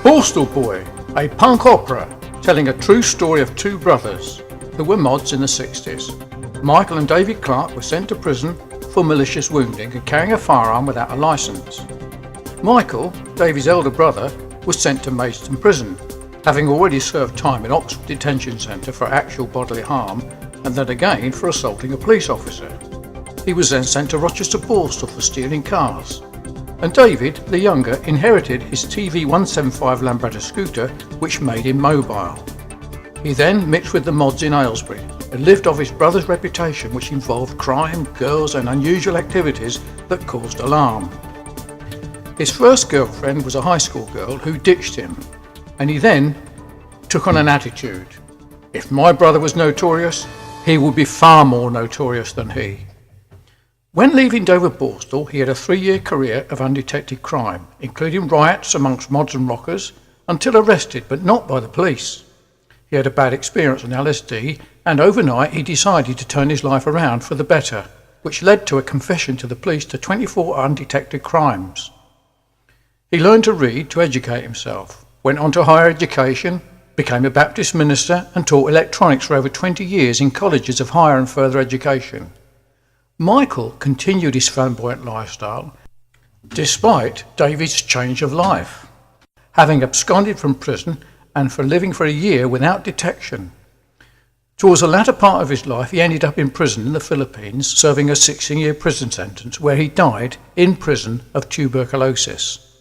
Borstal Boy, a punk opera telling a true story of two brothers who were mods in the 60s. Michael and David Clark were sent to prison for malicious wounding and carrying a firearm without a licence. Michael, David's elder brother, was sent to Maidstone Prison, having already served time in Oxford Detention Centre for actual bodily harm and then again for assaulting a police officer. He was then sent to Rochester Borstal for stealing cars. And David, the younger, inherited his TV 175 Lambretta scooter, which made him mobile. He then mixed with the mods in Aylesbury and lived off his brother's reputation, which involved crime, girls and unusual activities that caused alarm. His first girlfriend was a high school girl who ditched him, and he then took on an attitude. If my brother was notorious, he would be far more notorious than he. When leaving Dover Borstal, he had a 3-year career of undetected crime, including riots amongst mods and rockers, until arrested, but not by the police. He had a bad experience on LSD, and overnight he decided to turn his life around for the better, which led to a confession to the police to 24 undetected crimes. He learned to read to educate himself, went on to higher education, became a Baptist minister, and taught electronics for over 20 years in colleges of higher and further education. Michael continued his flamboyant lifestyle despite David's change of life, having absconded from prison and for living for a year without detection. Towards the latter part of his life, he ended up in prison in the Philippines, serving a 16-year prison sentence where he died in prison of tuberculosis.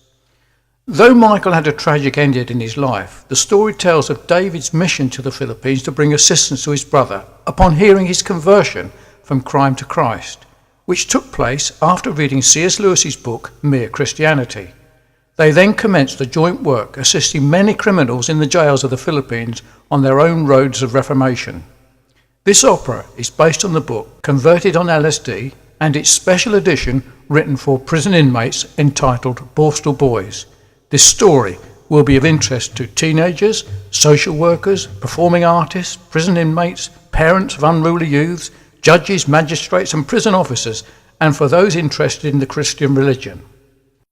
Though Michael had a tragic ending in his life, the story tells of David's mission to the Philippines to bring assistance to his brother upon hearing his conversion from crime to Christ, which took place after reading C.S. Lewis's book, Mere Christianity. They then commenced a joint work assisting many criminals in the jails of the Philippines on their own roads of reformation. This opera is based on the book Converted on LSD and its special edition written for prison inmates entitled Borstal Boys. This story will be of interest to teenagers, social workers, performing artists, prison inmates, parents of unruly youths, judges, magistrates and prison officers, and for those interested in the Christian religion.